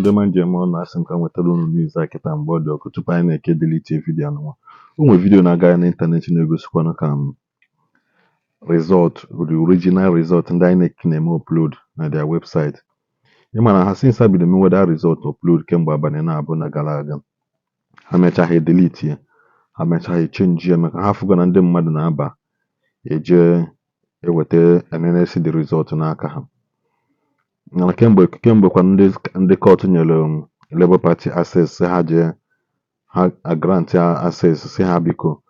ndị ma njem ọ na-asị m ka m wetara unu news a kịta mgbe ọ dị ọkụ tupu anyị na-eke delete vidio anụnwa. O nwere vidio na-aga n'ịntanetị na-egosikwana ka result, the original result ndị INEC na-eme upload na their website. Ị ma na ha since ha bido mewe that result upload kemgbe abalị na-abụ na gara aga, ha mechaghị delete ya, ha mechaghị change ya maka ha fụgo na ndị mmadụ na-aba eje eweta NNC the result n'aka ha. Na kemgbe kwa ndị court nyere Labour Party access si ha jee ha grant access si ha biko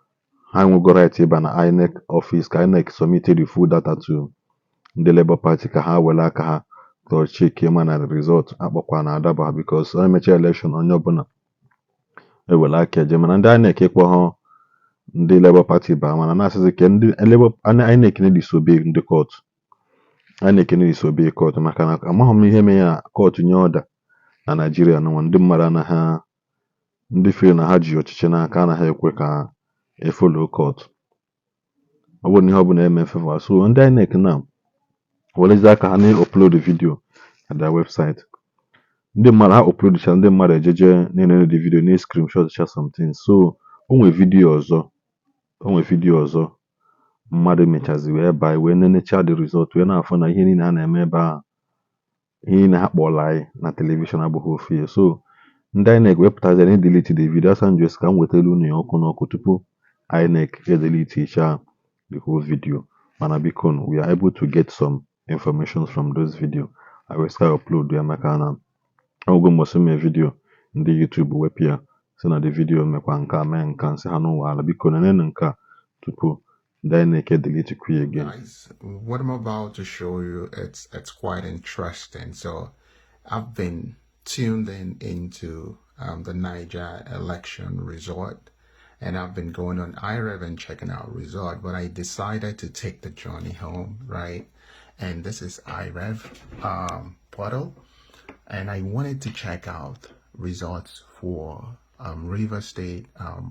ha nwego right ịba na INEC office ka INEC submit the full data to ndị Labour Party ka ha were aka ha check ma na result akpọkwa na adaba ha because onye mecha election onye ọbụla ewere aka eje mana ndị INEC ịkpọ ndị Labour Party ba mana na-asịzi ka ndị INEC na-edisobey ndị court. INEC na-edisobey court maka na amaghị m ihe mere ya court nye ọda na Nigeria na ndị mmadụ anaghị ndị feel na ha ji ọchịchị n'aka anaghị ekwe ka efolo court. Ọ bụrụ na ihe ọbụla eme favor so ndị INEC na welezi aka ha na-upload video na their website. Ndị mmadụ ha uploadcha ndị mmadụ ejeje na-enene the video na screenshot cha something. So o nwere video ọzọ mmadụ mechazi wee baa wee nenecha the result wee na-afụ na ihe niile a na-eme ebe a ihe niile ha kpọrọ anyị na telivishọn abụghị ofu ihe. So ndị INEC wepụtazi na delete the video asa njọ ka m wetara unu ya ọkụ n'ọkụ tupu INEC delete the whole video. Mana biko we are able to get some information from those video. I will start upload ya maka na ọgwụ mbọsị mee video ndị YouTube wepụ ya si na the video mekwa nka mee nka nsị ha n'ụwa ala biko nenenu nka tupu ndị INEC delete kwe again. Guys, what I'm about to show you, it's quite interesting. So I've been tuned into the Niger election result, and I've been going on iRev and checking out result, but I decided to take the journey home, right? And this is iRev portal, and I wanted to check out results for River State,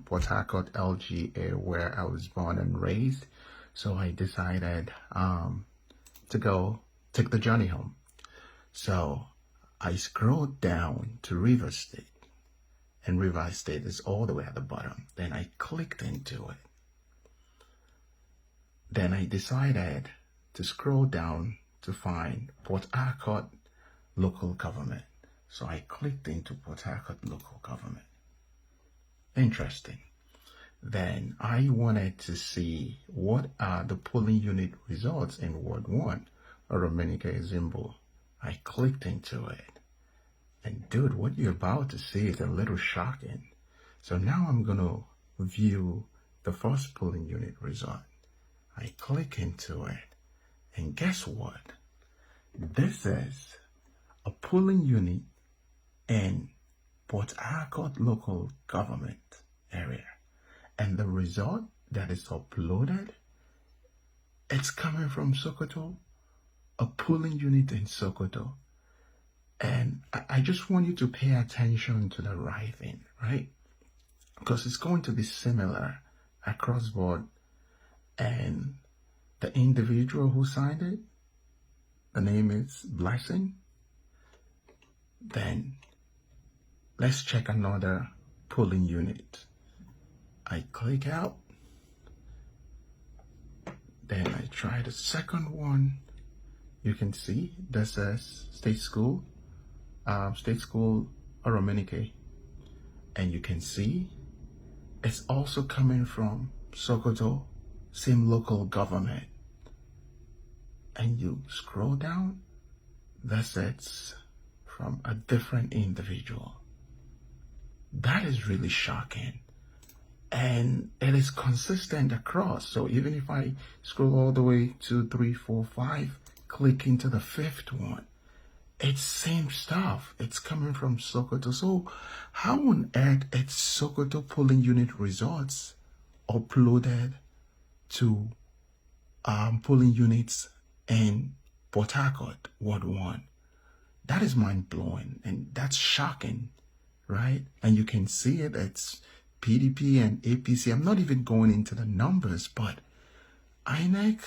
Port Harcourt, LGA, where I was born and raised. So I decided to go take the journey home. So I scrolled down to River State, and River State is all the way at the bottom. Then I clicked into it. Then I decided to scroll down to find Port Harcourt local government. So I clicked into Port Harcourt local government. Interesting. Then I wanted to see what are the polling unit results in Ward 1, Oromenike Zimbo. I clicked into it. And dude, what you're about to see is a little shocking. So now I'm going to view the first polling unit result. I click into it. And guess what? This is a polling unit in Port Harcourt local government area. And the result that is uploaded, it's coming from Sokoto, a polling unit in Sokoto. And I just want you to pay attention to the writing, right? Because it's going to be similar across board. And the individual who signed it, the name is Blessing. Then let's check another polling unit. I click out. Then I try the second one. You can see this says State School Oromenike. And you can see it's also coming from Sokoto, same local government. And you scroll down, that's it's from a different individual. That is really shocking. And it is consistent across. So even if I scroll all the way 2, 3, 4, 5, click into the fifth one, it's same stuff. It's coming from Sokoto. So how on earth it's Sokoto polling unit results uploaded to polling units in Port Harcourt, Ward 1? That is mind-blowing and that's shocking, right? And you can see it, it's PDP and APC. I'm not even going into the numbers, but INEC,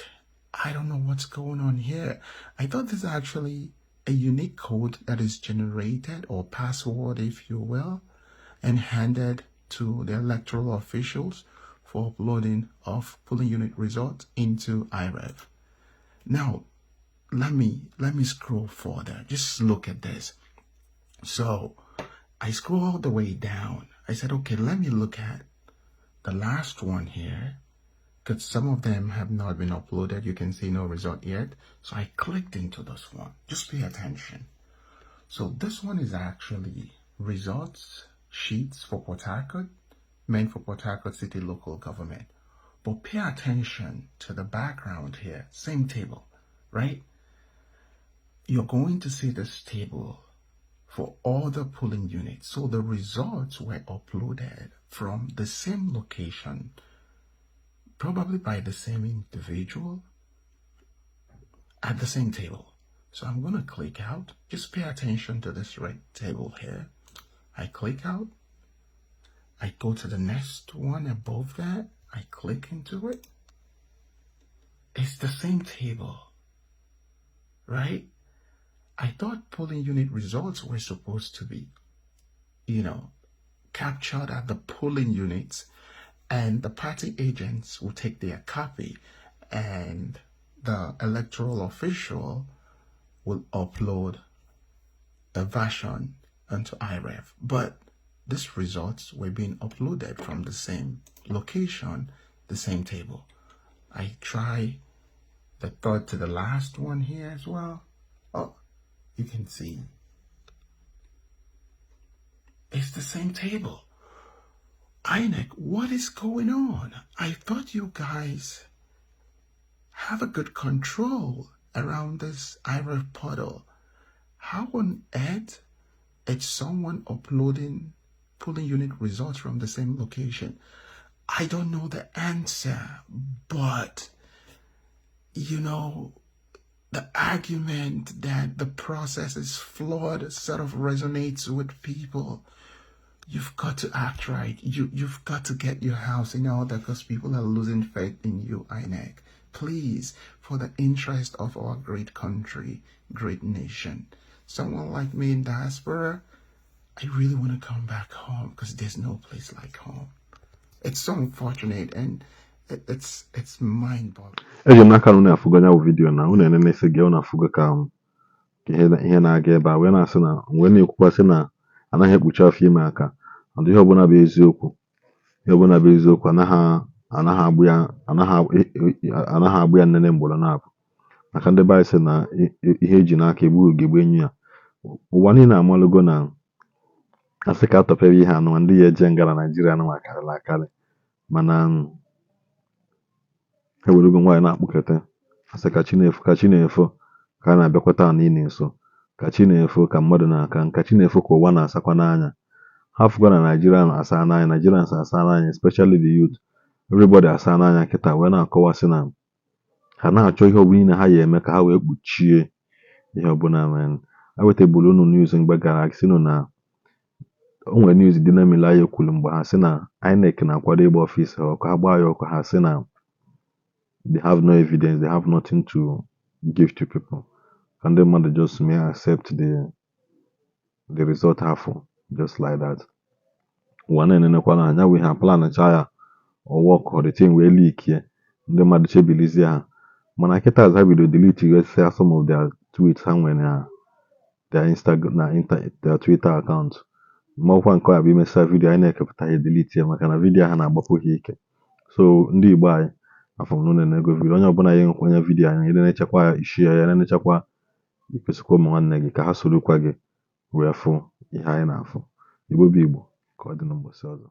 I don't know what's going on here. I thought this actually a unique code that is generated, or password if you will, and handed to the electoral officials for uploading of polling unit results into IREV. Now, let me scroll further. Just look at this. So I scroll all the way down. I said, okay, let me look at the last one here, because some of them have not been uploaded. You can see no result yet. So I clicked into this one. Just pay attention. So this one is actually results sheets for Port Harcourt, meant for Port Harcourt City local government. But pay attention to the background here. Same table, right? You're going to see this table for all the polling units. So the results were uploaded from the same location, probably by the same individual at the same table. So I'm going to click out. Just pay attention to this red table here. I click out. I go to the next one above that. I click into it. It's the same table, right? I thought polling unit results were supposed to be, captured at the polling units, and the party agents will take their copy and the electoral official will upload a version onto IREV. But these results were being uploaded from the same location, the same table. I try the third to the last one here as well. Oh, you can see it's the same table. Inec, what is going on? I thought you guys have a good control around this IREV portal. How on earth is someone uploading polling unit results from the same location? I don't know the answer, but the argument that the process is flawed sort of resonates with people. You've got to act right. You've got to get your house in order, because people are losing faith in you, Inec. Please, for the interest of our great country, great nation. Someone like me in diaspora, I really want to come back home, because there's no place like home. It's so unfortunate, and it's mind-boggling. Eji m n'aka na unu afụgo nya bụ vidiyo na unu enenesi gị unu afụgo ka ihe na-aga ebe a wee na-asị na wee na-ekwukwasị na anaghị ekpuchi afọ ime aka, ọdụ ihe ọbụla bụ eziokwu anaghị agbụ ya nnene mgboro na-abụ, maka ndị be anyị sị na ihe eji n'aka egbu ugegbe enyi ya. Ụwa niile amalụgo na asị ka atọpere ihe anụnwa ndị ya eje nga na Naịjirịa anụnwa karịrị akarị, mana ewerego nwaanyị na-akpụkete asị ka chi na-efo ka a na-abịakwata ana ini nso, ka chi na-efo ka mmadụ na-aka nka, chi na-efo ka ụwa na-asakwa n'anya. Ha fụkwa na Naịjirịa asa n'anya, Nigerians asa n'anya, especially the youth, everybody asa n'anya kịta wee na-akọwasị na ha na-achọ ihe ọbụla niile ha ya eme ka ha wee kpuchie ihe ọbụla mere. Ewetebulu unu news mgbe gara aga sị na o nwere news dị na emela ya ekwuru mgbe ha sị na INEC na-akwado ịgba ọfịs ha ọkụ, ha gbaa ya ọkụ, ha sị na they have no evidence, they have nothing to give to people, and the mother just may accept the result half just like that. One and anya we have plan ya or work or the thing we leak here. The mother chebilizi ha. Mana kita has have to delete some of their tweets somewhere na their Instagram their Twitter account. Mwa nke a bi mesa video anyị na-ekepụta ya delete ya maka na video ha na-agbapụghị ike. So ndị Igbo anyị afọ nụ na-ego video onye ọbụla ya nkwenye video anyị na-echekwa ya isi ya na-echekwa ikwesikwa ụmụ nwanne gị ka ha sorokwa gị wee fụ ihe anyị na-afụ. Igbo bụ Igbo ka ọ dị n'ụbọchị ọzọ.